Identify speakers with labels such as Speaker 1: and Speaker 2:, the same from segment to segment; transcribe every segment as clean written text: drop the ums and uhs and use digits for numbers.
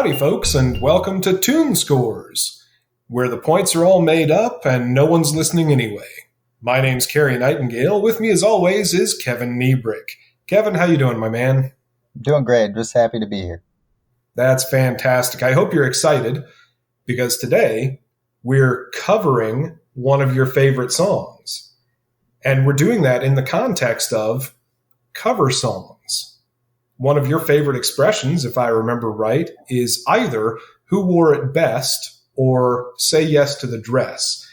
Speaker 1: Howdy, folks, and welcome to TuneScores, where the points are all made up and no one's listening anyway. My name's Cary Nightingale. With me, as always, is Kevin Nebrich. Kevin, how you doing, my man?
Speaker 2: Doing great. Just happy to be here.
Speaker 1: That's fantastic. I hope you're excited, because today we're covering one of your favorite songs. And we're doing that in the context of cover songs. One of your favorite expressions, if I remember right, is either who wore it best or say yes to the dress.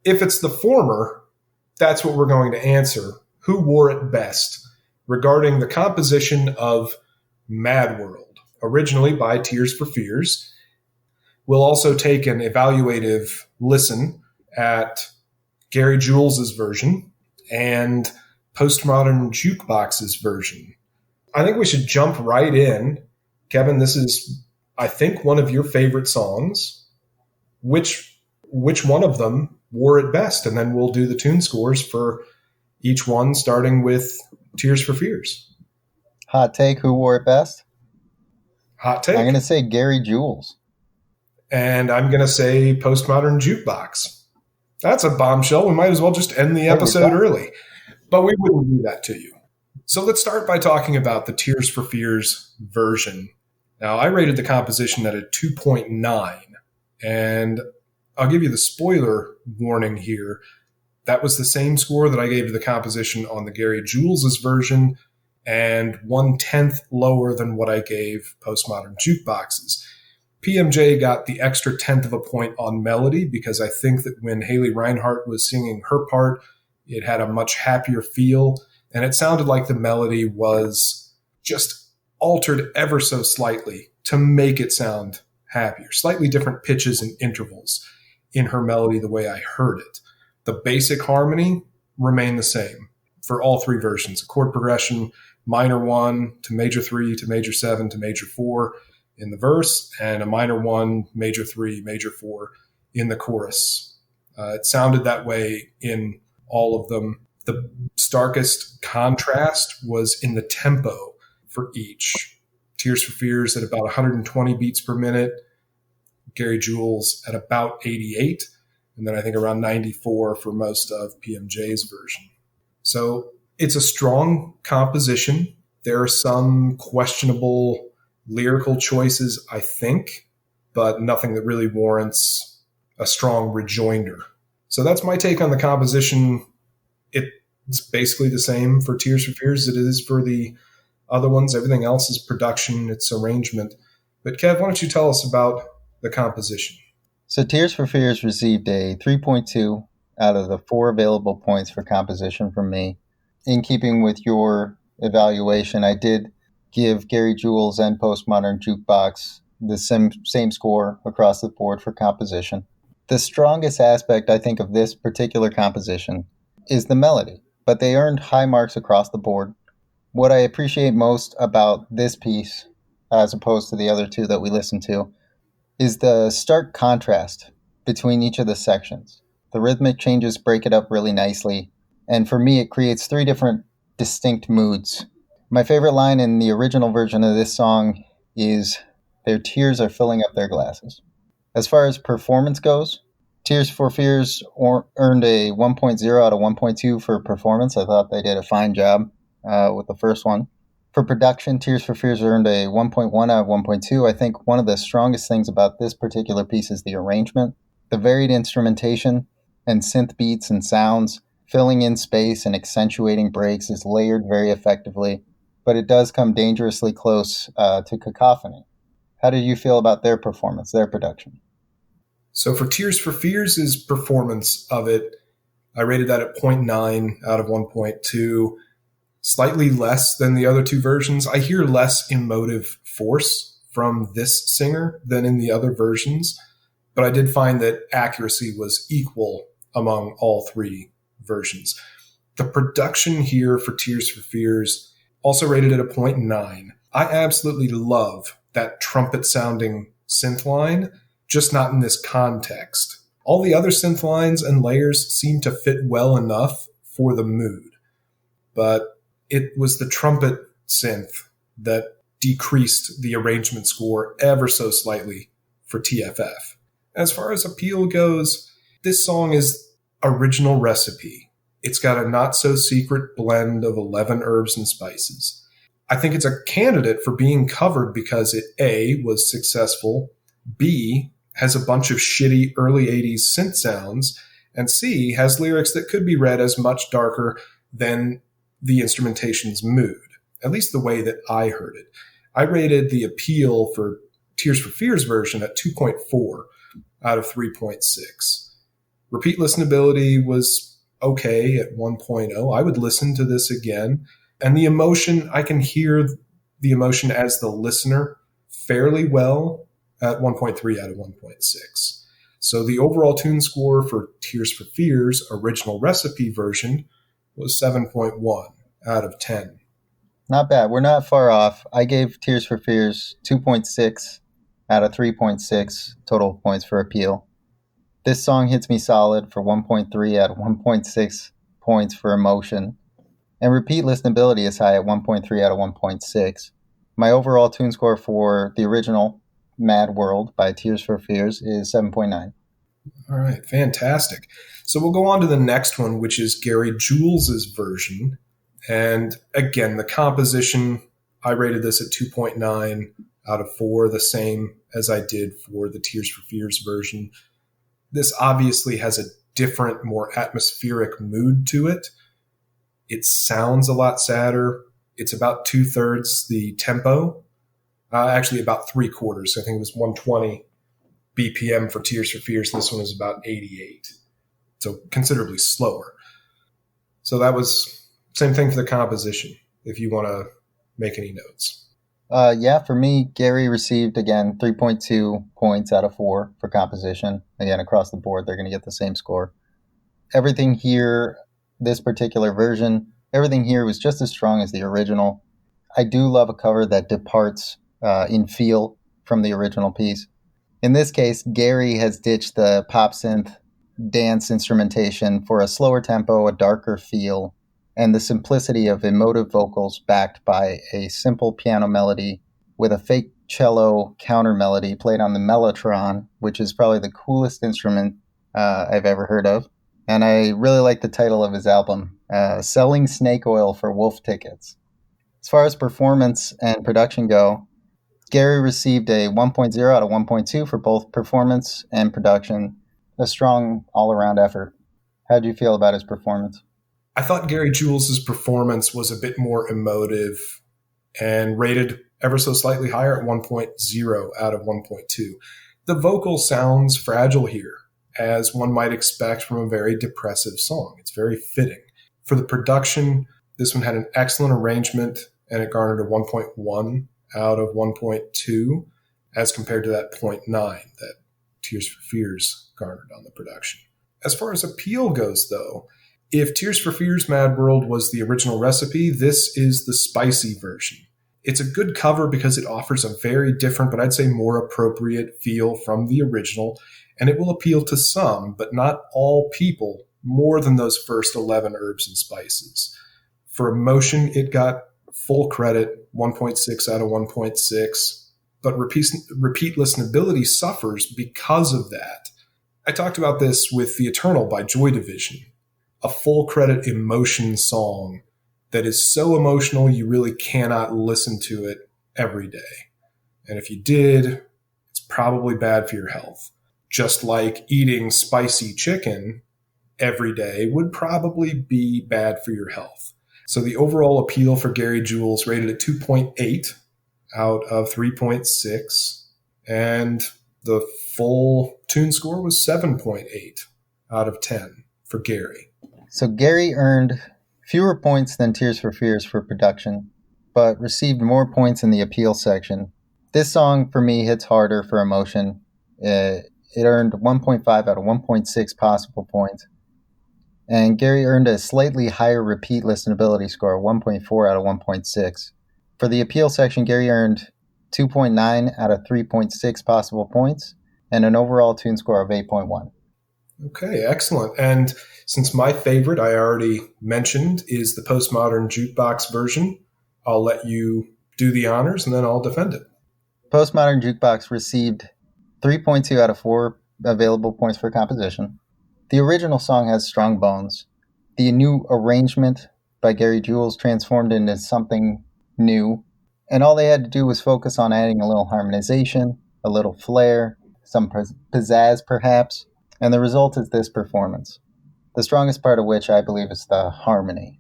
Speaker 1: If it's the former, that's what we're going to answer. Who wore it best? Regarding the composition of Mad World, originally by Tears for Fears. We'll also take an evaluative listen at Gary Jules' version and Postmodern Jukebox's version. I think we should jump right in. Kevin, this is, I think, one of your favorite songs. Which one of them wore it best? And then we'll do the tune scores for each one, starting with Tears for Fears.
Speaker 2: Hot take, who wore it best?
Speaker 1: Hot take.
Speaker 2: I'm going to say Gary Jules.
Speaker 1: And I'm going to say Postmodern Jukebox. That's a bombshell. We might as well just end the episode early. But we wouldn't do that to you. So let's start by talking about the Tears for Fears version. Now, I rated the composition at a 2.9, and I'll give you the spoiler warning here. That was the same score that I gave to the composition on the Gary Jules' version, and 1/10 lower than what I gave Postmodern Jukebox's. PMJ got the extra 1/10 of a point on melody because I think that when Haley Reinhart was singing her part, it had a much happier feel. And it sounded like the melody was just altered ever so slightly to make it sound happier. Slightly different pitches and intervals in her melody the way I heard it. The basic harmony remained the same for all three versions. A chord progression, minor 1 to major 3 to major 7 to major 4 in the verse, and a minor 1, major 3, major 4 in the chorus. It sounded that way in all of them. The starkest contrast was in the tempo for each. Tears for Fears at about 120 beats per minute, Gary Jules at about 88, and then I think around 94 for most of PMJ's version. So it's a strong composition. There are some questionable lyrical choices, I think, but nothing that really warrants a strong rejoinder. So that's my take on the composition. It's basically the same for Tears for Fears as it is for the other ones. Everything else is production, it's arrangement. But Kev, why don't you tell us about the composition?
Speaker 2: So Tears for Fears received a 3.2 out of the 4 available points for composition from me. In keeping with your evaluation, I did give Gary Jules and Postmodern Jukebox the same score across the board for composition. The strongest aspect, I think, of this particular composition is the melody, but they earned high marks across the board. What I appreciate most about this piece, as opposed to the other two that we listened to, is the stark contrast between each of the sections. The rhythmic changes break it up really nicely, and for me it creates 3 different distinct moods. My favorite line in the original version of this song is, "Their tears are filling up their glasses." As far as performance goes, Tears for Fears earned a 1.0 out of 1.2 for performance. I thought they did a fine job with the first one. For production, Tears for Fears earned a 1.1 out of 1.2. I think one of the strongest things about this particular piece is the arrangement. The varied instrumentation and synth beats and sounds, filling in space and accentuating breaks is layered very effectively, but it does come dangerously close to cacophony. How did you feel about their performance, their production?
Speaker 1: So for Tears for Fears' performance of it, I rated that at 0.9 out of 1.2, slightly less than the other two versions. I hear less emotive force from this singer than in the other versions, but I did find that accuracy was equal among all three versions. The production here for Tears for Fears, also rated at a 0.9. I absolutely love that trumpet-sounding synth line, just not in this context. All the other synth lines and layers seem to fit well enough for the mood, but it was the trumpet synth that decreased the arrangement score ever so slightly for TFF. As far as appeal goes, this song is original recipe. It's got a not-so-secret blend of 11 herbs and spices. I think it's a candidate for being covered because it, A, was successful, B, has a bunch of shitty early 80s synth sounds, and C, has lyrics that could be read as much darker than the instrumentation's mood, at least the way that I heard it. I rated the appeal for Tears for Fears version at 2.4 out of 3.6. Repeat listenability was okay at 1.0. I would listen to this again. And the emotion, I can hear the emotion as the listener fairly well at 1.3 out of 1.6. So the overall tune score for Tears for Fears original recipe version was 7.1 out of 10.
Speaker 2: Not bad. We're not far off. I gave Tears for Fears 2.6 out of 3.6 total points for appeal. This song hits me solid for 1.3 out of 1.6 points for emotion. And repeat listenability is high at 1.3 out of 1.6. My overall tune score for the original Mad World by Tears for Fears is 7.9.
Speaker 1: All right, fantastic. So we'll go on to the next one, which is Gary Jules' version. And again, the composition, I rated this at 2.9 out of 4, the same as I did for the Tears for Fears version. This obviously has a different, more atmospheric mood to it. It sounds a lot sadder. It's about 2/3 the tempo. Actually, about 3/4. I think it was 120 BPM for Tears for Fears. This one is about 88. So considerably slower. So that was same thing for the composition, if you want to make any notes.
Speaker 2: Yeah, for me, Gary received, again, 3.2 points out of 4 for composition. Again, across the board, they're going to get the same score. Everything here, this particular version, everything here was just as strong as the original. I do love a cover that departs in feel from the original piece. In this case, Gary has ditched the pop synth dance instrumentation for a slower tempo, a darker feel, and the simplicity of emotive vocals backed by a simple piano melody with a fake cello counter melody played on the mellotron, which is probably the coolest instrument I've ever heard of. And I really like the title of his album, Selling Snake Oil for Wolf Tickets. As far as performance and production go, Gary received a 1.0 out of 1.2 for both performance and production. A strong all-around effort. How do you feel about his performance?
Speaker 1: I thought Gary Jules' performance was a bit more emotive and rated ever so slightly higher at 1.0 out of 1.2. The vocal sounds fragile here, as one might expect from a very depressive song. It's very fitting. For the production, this one had an excellent arrangement, and it garnered a 1.1 out of 1.2 as compared to that 0.9 that Tears for Fears garnered on the production. As far as appeal goes, though, if Tears for Fears Mad World was the original recipe, this is the spicy version. It's a good cover because it offers a very different, but I'd say more appropriate feel from the original, and it will appeal to some, but not all people, more than those first 11 herbs and spices. For emotion, it got full credit, 1.6 out of 1.6, but repeat listenability suffers because of that. I talked about this with The Eternal by Joy Division, a full credit emotion song that is so emotional you really cannot listen to it every day. And if you did, it's probably bad for your health. Just like eating spicy chicken every day would probably be bad for your health. So the overall appeal for Gary Jules rated at 2.8 out of 3.6, and the full tune score was 7.8 out of 10 for Gary.
Speaker 2: So Gary earned fewer points than Tears for Fears for production, but received more points in the appeal section. This song, for me, hits harder for emotion. It earned 1.5 out of 1.6 possible points. And Gary earned a slightly higher repeat listenability score, 1.4 out of 1.6. For the appeal section, Gary earned 2.9 out of 3.6 possible points and an overall tune score of 8.1.
Speaker 1: Okay, excellent. And since my favorite, I already mentioned, is the Postmodern Jukebox version, I'll let you do the honors, and then I'll defend it.
Speaker 2: Postmodern Jukebox received 3.2 out of 4 available points for composition. The original song has strong bones. The new arrangement by Cary Jules transformed into something new, and all they had to do was focus on adding a little harmonization, a little flair, some pizzazz perhaps, and the result is this performance. The strongest part of which I believe is the harmony.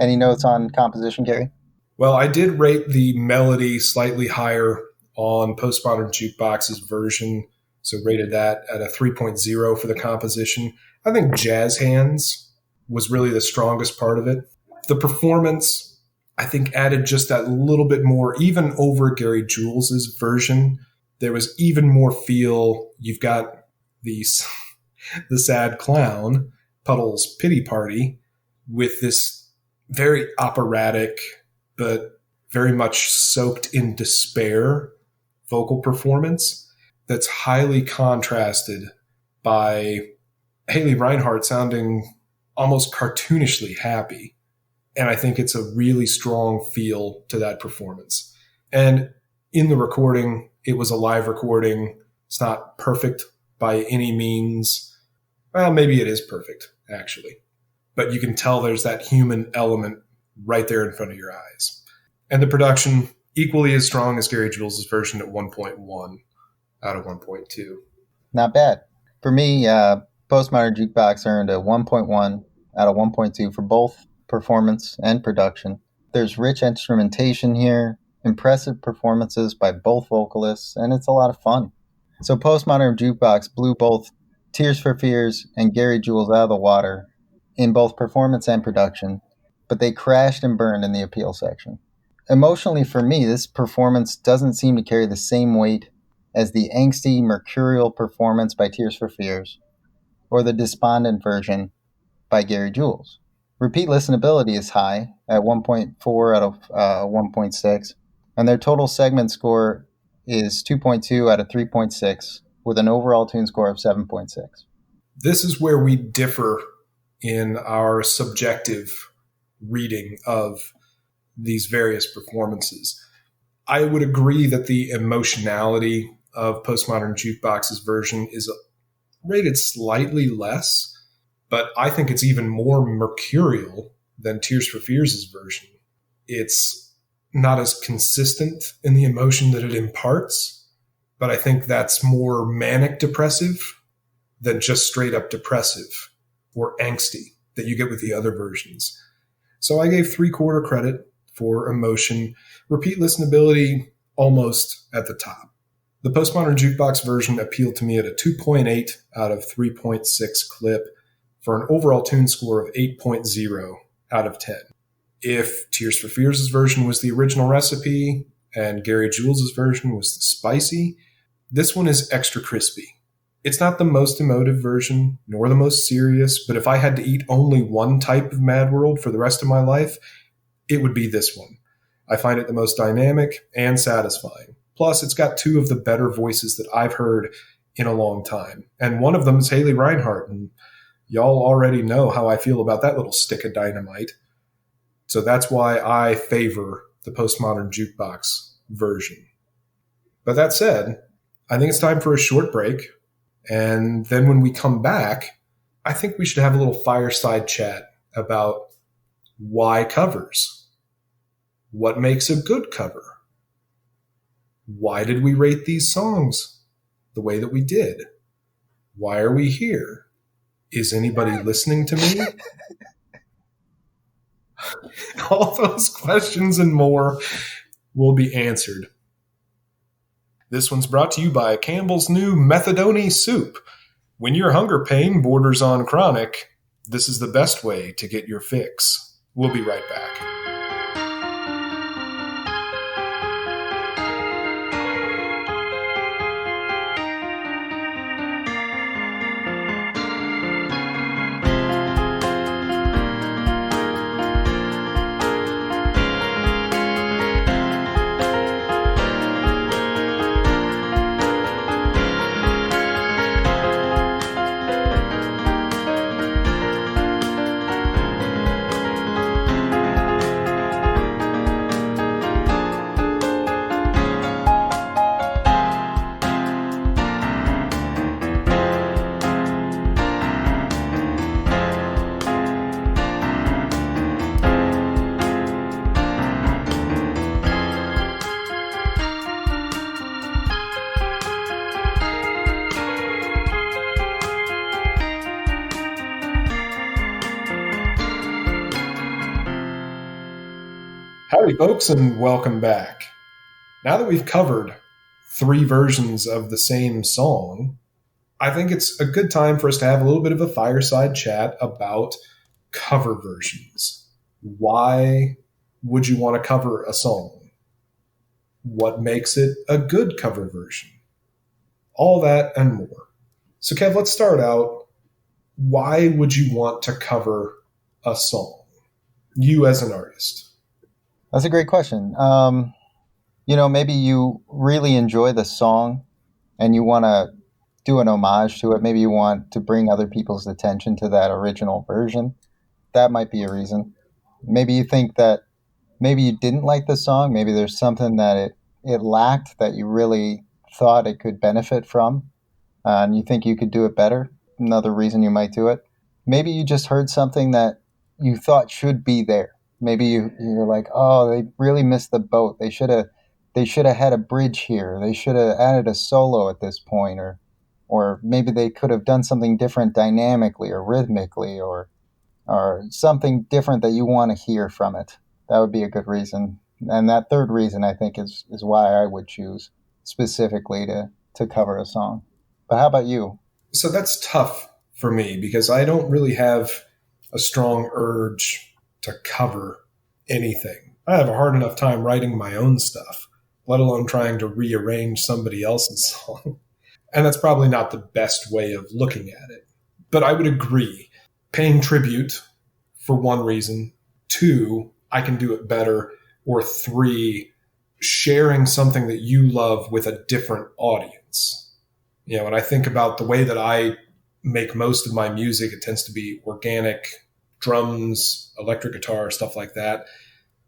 Speaker 2: Any notes on composition, Cary?
Speaker 1: Well, I did rate the melody slightly higher on Postmodern Jukebox's version, so rated that at a 3.0 for the composition. I think Jazz Hands was really the strongest part of it. The performance, I think, added just that little bit more, even over Cary Jules' version. There was even more feel. You've got the sad clown, Puddle's Pity Party, with this very operatic, but very much soaked in despair vocal performance that's highly contrasted by Haley Reinhart sounding almost cartoonishly happy. And I think it's a really strong feel to that performance. And in the recording, it was a live recording. It's not perfect by any means. Well, maybe it is perfect, actually. But you can tell there's that human element right there in front of your eyes. And the production, equally as strong as Cary Jules' version at 1.1 out of 1.2.
Speaker 2: Not bad. For me, Postmodern Jukebox earned a 1.1 out of 1.2 for both performance and production. There's rich instrumentation here, impressive performances by both vocalists, and it's a lot of fun. So Postmodern Jukebox blew both Tears for Fears and Cary Jules out of the water in both performance and production, but they crashed and burned in the appeal section. Emotionally, for me, this performance doesn't seem to carry the same weight as the angsty, mercurial performance by Tears for Fears or the despondent version by Cary Jules. Repeat listenability is high at 1.4 out of 1.6, and their total segment score is 2.2 out of 3.6 with an overall tune score of 7.6.
Speaker 1: This is where we differ in our subjective reading of these various performances. I would agree that the emotionality of Postmodern Jukebox's version is rated slightly less, but I think it's even more mercurial than Tears for Fears' version. It's not as consistent in the emotion that it imparts, but I think that's more manic depressive than just straight up depressive or angsty that you get with the other versions. So I gave 3/4 credit for emotion. Repeat listenability, almost at the top. The Postmodern Jukebox version appealed to me at a 2.8 out of 3.6 clip for an overall tune score of 8.0 out of 10. If Tears for Fears' version was the original recipe and Cary Jules' version was the spicy, this one is extra crispy. It's not the most emotive version, nor the most serious, but if I had to eat only one type of Mad World for the rest of my life, it would be this one. I find it the most dynamic and satisfying. Plus, it's got two of the better voices that I've heard in a long time. And one of them is Haley Reinhart, and y'all already know how I feel about that little stick of dynamite. So that's why I favor the Postmodern Jukebox version. But that said, I think it's time for a short break. And then when we come back, I think we should have a little fireside chat about why covers? What makes a good cover? Why did we rate these songs the way that we did? Why are we here? Is anybody listening to me? All those questions and more will be answered. This one's brought to you by Campbell's new Methadone soup. When your hunger pain borders on chronic, this is the best way to get your fix. We'll be right back. Howdy, folks, and welcome back. Now that we've covered 3 versions of the same song, I think it's a good time for us to have a little bit of a fireside chat about cover versions. Why would you want to cover a song? What makes it a good cover version? All that and more. So, Kev, let's start out. Why would you want to cover a song? You as an artist.
Speaker 2: That's a great question. Maybe you really enjoy the song and you want to do an homage to it. Maybe you want to bring other people's attention to that original version. That might be a reason. Maybe you think that maybe you didn't like the song. Maybe there's something that it lacked that you really thought it could benefit from, and you think you could do it better. Another reason you might do it. Maybe you just heard something that you thought should be there. Maybe you're like, oh, they really missed the boat. They should have had a bridge here. They should have added a solo at this point, or maybe they could have done something different dynamically or rhythmically, or something different that you want to hear from it. That would be a good reason. And that third reason, I think, is why I would choose specifically to cover a song. But how about you?
Speaker 1: So that's tough for me because I don't really have a strong urge to cover anything. I have a hard enough time writing my own stuff, let alone trying to rearrange somebody else's song. And that's probably not the best way of looking at it. But I would agree. Paying tribute, for one reason. 2, I can do it better. Or 3, sharing something that you love with a different audience. When I think about the way that I make most of my music, it tends to be organic, drums, electric guitar, stuff like that.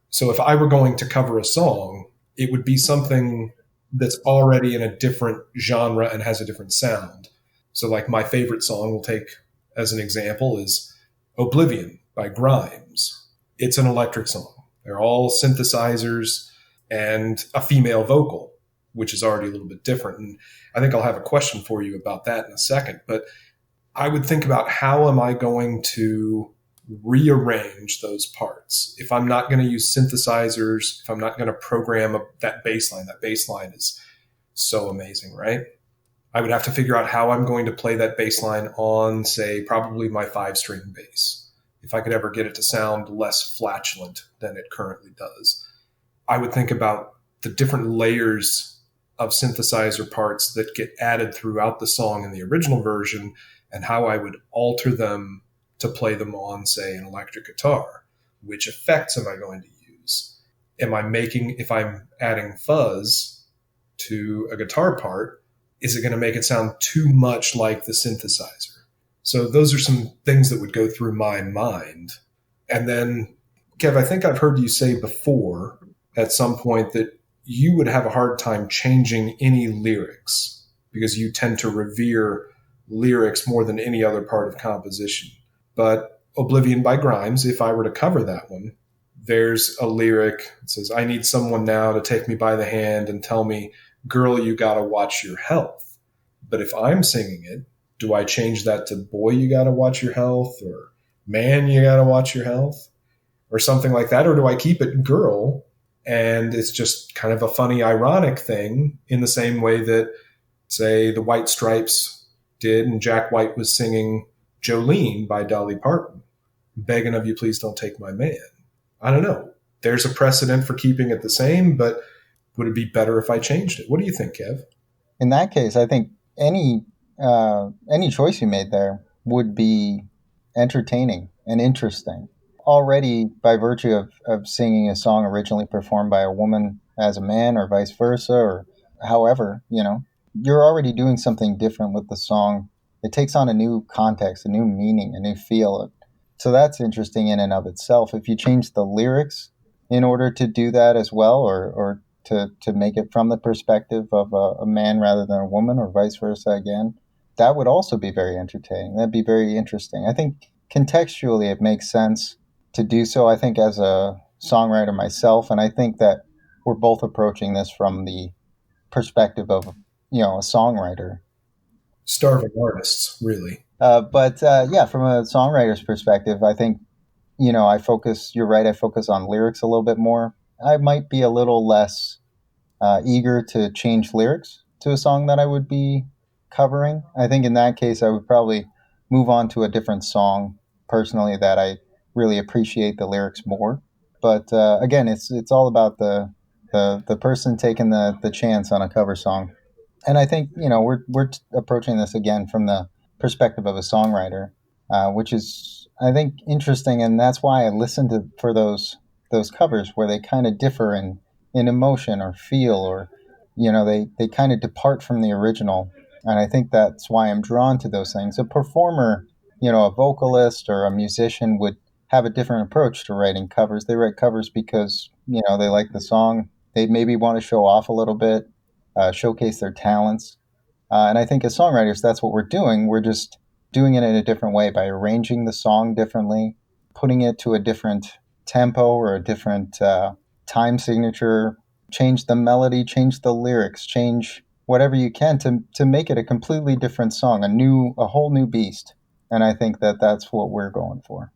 Speaker 1: So if I were going to cover a song, it would be something that's already in a different genre and has a different sound. So like my favorite song, we'll take as an example, is Oblivion by Grimes. It's an electric song. They're all synthesizers and a female vocal, which is already a little bit different. And I think I'll have a question for you about that in a second. But I would think about how am I going to rearrange those parts. If I'm not going to use synthesizers, if I'm not going to program that bass line is so amazing, right? I would have to figure out how I'm going to play that bass line on, say, probably my 5-string bass. If I could ever get it to sound less flatulent than it currently does. I would think about the different layers of synthesizer parts that get added throughout the song in the original version and how I would alter them to play them on, say, an electric guitar. Which effects am I going to use? If I'm adding fuzz to a guitar part, is it going to make it sound too much like the synthesizer? So those are some things that would go through my mind. And then, Kev, I think I've heard you say before at some point that you would have a hard time changing any lyrics because you tend to revere lyrics more than any other part of composition. But Oblivion by Grimes, if I were to cover that one, there's a lyric that says, I need someone now to take me by the hand and tell me, girl, you gotta watch your health. But if I'm singing it, do I change that to boy, you gotta watch your health, or man, you gotta watch your health, or something like that? Or do I keep it girl and it's just kind of a funny, ironic thing in the same way that, say, the White Stripes did and Jack White was singing Jolene by Dolly Parton, begging of you, please don't take my man. I don't know. There's a precedent for keeping it the same, but would it be better if I changed it? What do you think, Kev?
Speaker 2: In that case, I think any choice you made there would be entertaining and interesting. Already, by virtue of singing a song originally performed by a woman as a man or vice versa, or however, you're already doing something different with the song. It takes on a new context, a new meaning, a new feel. So that's interesting in and of itself. If you change the lyrics in order to do that as well, or to make it from the perspective of a man rather than a woman, or vice versa again, that would also be very entertaining. That'd be very interesting. I think contextually it makes sense to do so, I think, as a songwriter myself, and I think that we're both approaching this from the perspective of, a songwriter.
Speaker 1: Starving artists, really.
Speaker 2: But from a songwriter's perspective, I think, you're right, I focus on lyrics a little bit more. I might be a little less eager to change lyrics to a song that I would be covering. I think in that case, I would probably move on to a different song personally that I really appreciate the lyrics more. But again, it's all about the person taking the chance on a cover song. And I think we're approaching this again from the perspective of a songwriter, which is I think interesting, and that's why I listen to for those covers where they kind of differ in emotion or feel, or they kind of depart from the original, and I think that's why I'm drawn to those things. A performer, a vocalist or a musician would have a different approach to writing covers. They write covers because they like the song. They maybe want to show off a little bit, showcase their talents. And I think as songwriters, that's what we're doing. We're just doing it in a different way by arranging the song differently, putting it to a different tempo or a different time signature, change the melody, change the lyrics, change whatever you can to make it a completely different song, a whole new beast. And I think that that's what we're going for.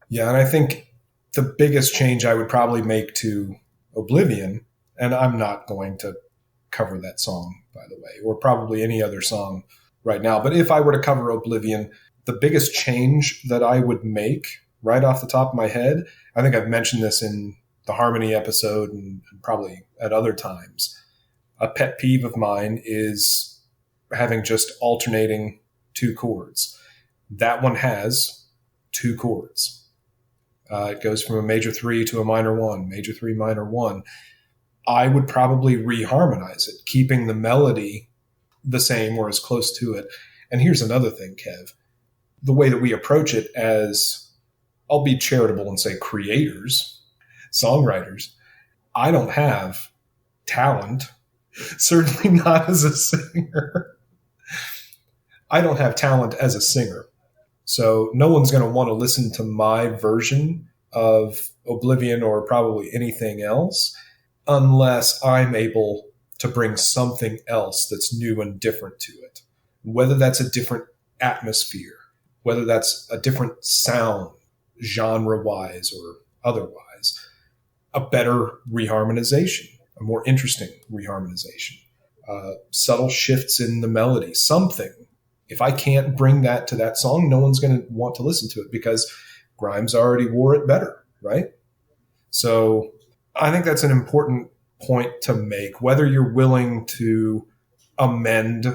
Speaker 1: Yeah, and I think the biggest change I would probably make to Oblivion, and I'm not going to cover that song, by the way, or probably any other song right now. But if I were to cover Oblivion, the biggest change that I would make right off the top of my head, I think I've mentioned this in the Harmony episode and probably at other times. A pet peeve of mine is having just alternating two chords. That one has two chords. It goes from a major 3 to a minor 1, major 3, minor 1. I would probably reharmonize it, keeping the melody the same or as close to it. And here's another thing, Kev. The way that we approach it as, I'll be charitable and say creators, songwriters, I don't have talent, certainly not as a singer. I don't have talent as a singer. So no one's going to want to listen to my version of Oblivion or probably anything else unless I'm able to bring something else that's new and different to it. Whether that's a different atmosphere, whether that's a different sound, genre-wise or otherwise, a better reharmonization, a more interesting reharmonization, subtle shifts in the melody, something. If I can't bring that to that song, no one's going to want to listen to it because Grimes already wore it better, right? So I think that's an important point to make, whether you're willing to amend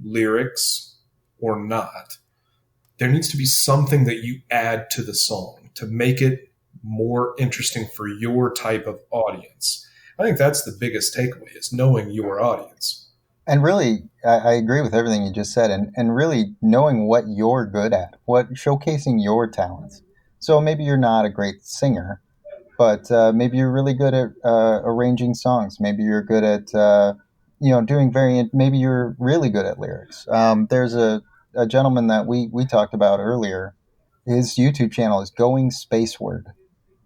Speaker 1: lyrics or not. There needs to be something that you add to the song to make it more interesting for your type of audience. I think that's the biggest takeaway, is knowing your audience.
Speaker 2: And really, I agree with everything you just said, and really knowing what you're good at, showcasing your talents. So maybe you're not a great singer, but maybe you're really good at arranging songs. Maybe you're good at doing variant. Maybe you're really good at lyrics. There's a gentleman that we talked about earlier. His YouTube channel is Going Spaceward.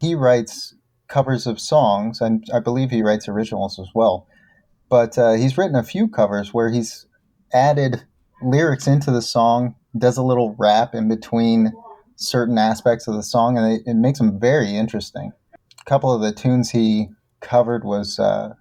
Speaker 2: He writes covers of songs, and I believe he writes originals as well. But he's written a few covers where he's added lyrics into the song, does a little rap in between certain aspects of the song, and it makes them very interesting. A couple of the tunes he covered was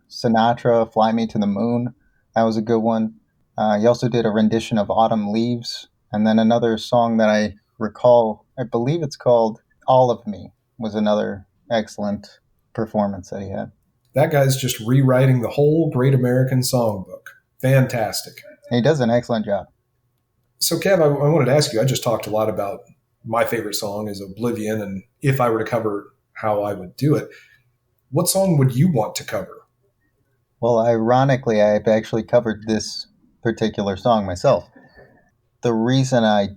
Speaker 2: Sinatra, Fly Me to the Moon. That was a good one. He also did a rendition of Autumn Leaves, and then another song that I recall, I believe it's called All of Me, was another excellent performance that he had.
Speaker 1: That guy's just rewriting the whole Great American Songbook. Fantastic.
Speaker 2: And he does an excellent job.
Speaker 1: So, Kev, I wanted to ask you, I just talked a lot about my favorite song is Oblivion, and if I were to cover how I would do it, what song would you want to cover?
Speaker 2: Well, ironically, I've actually covered this particular song myself. The reason I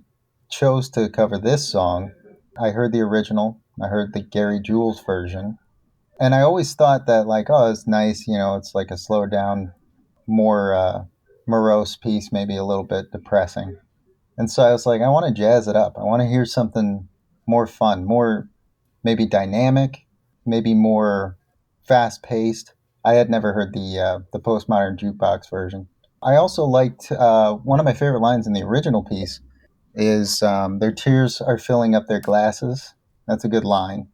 Speaker 2: chose to cover this song, I heard the original, I heard the Gary Jules version, and I always thought that, like, oh, it's nice, it's like a slowed down, more morose piece, maybe a little bit depressing. And so I was like, I want to jazz it up. I want to hear something more fun, more maybe dynamic, maybe more fast paced. I had never heard the Postmodern Jukebox version. I also liked one of my favorite lines in the original piece is their tears are filling up their glasses. That's a good line.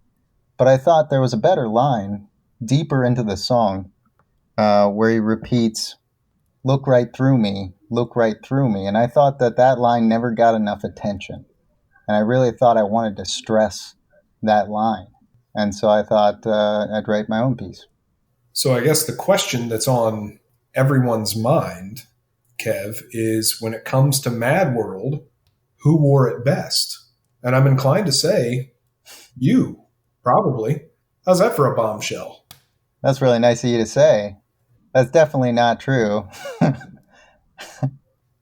Speaker 2: But I thought there was a better line deeper into the song where he repeats, "Look right through me, look right through me." And I thought that line never got enough attention. And I really thought I wanted to stress that line. And so I thought I'd write my own piece.
Speaker 1: So I guess the question that's on everyone's mind, Kev, is when it comes to Mad World, who wore it best? And I'm inclined to say you, probably. How's that for a bombshell?
Speaker 2: That's really nice of you to say. That's definitely not true.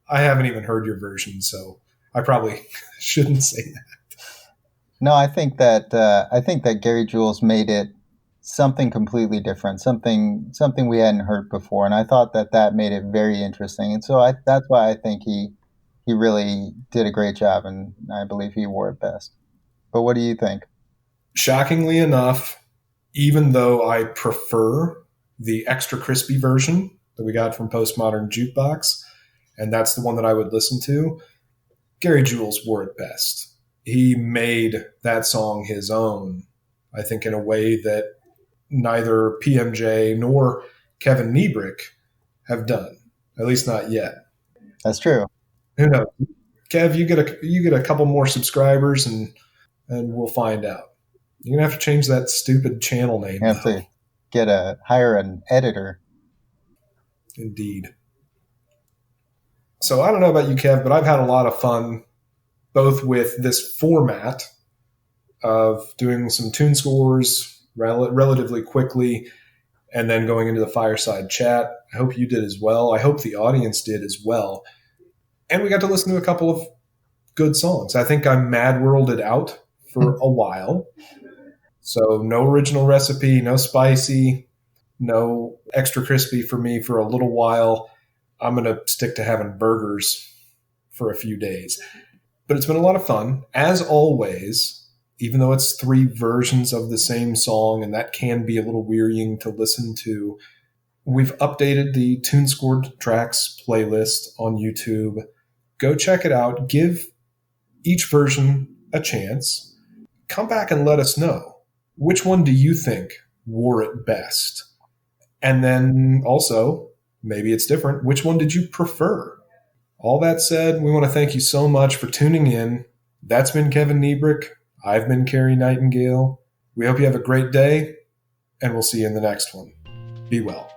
Speaker 1: I haven't even heard your version, so I probably shouldn't say that.
Speaker 2: No, I think that Gary Jules made it something completely different, something we hadn't heard before, and I thought that made it very interesting. And so that's why I think he really did a great job, and I believe he wore it best. But what do you think?
Speaker 1: Shockingly enough, even though I prefer the extra crispy version that we got from Postmodern Jukebox, and that's the one that I would listen to, Gary Jules wore it best. He made that song his own, I think, in a way that neither PMJ nor Kevin Nebrich have done, at least not yet.
Speaker 2: That's true.
Speaker 1: Who knows? Kev, you get a couple more subscribers, and we'll find out. You're gonna have to change that stupid channel name.
Speaker 2: You have to hire an editor.
Speaker 1: Indeed. So I don't know about you, Kev, but I've had a lot of fun both with this format of doing some TuneScores relatively quickly and then going into the Fireside Chat. I hope you did as well. I hope the audience did as well. And we got to listen to a couple of good songs. I think I'm mad worlded out for a while. So no original recipe, no spicy, no extra crispy for me for a little while. I'm going to stick to having burgers for a few days. But it's been a lot of fun. As always, even though it's 3 versions of the same song, and that can be a little wearying to listen to, we've updated the TuneScored Tracks playlist on YouTube. Go check it out. Give each version a chance. Come back and let us know. Which one do you think wore it best? And then also, maybe it's different, which one did you prefer? All that said, we want to thank you so much for tuning in. That's been Kevin Nebrich. I've been Cary Nightingale. We hope you have a great day, and we'll see you in the next one. Be well.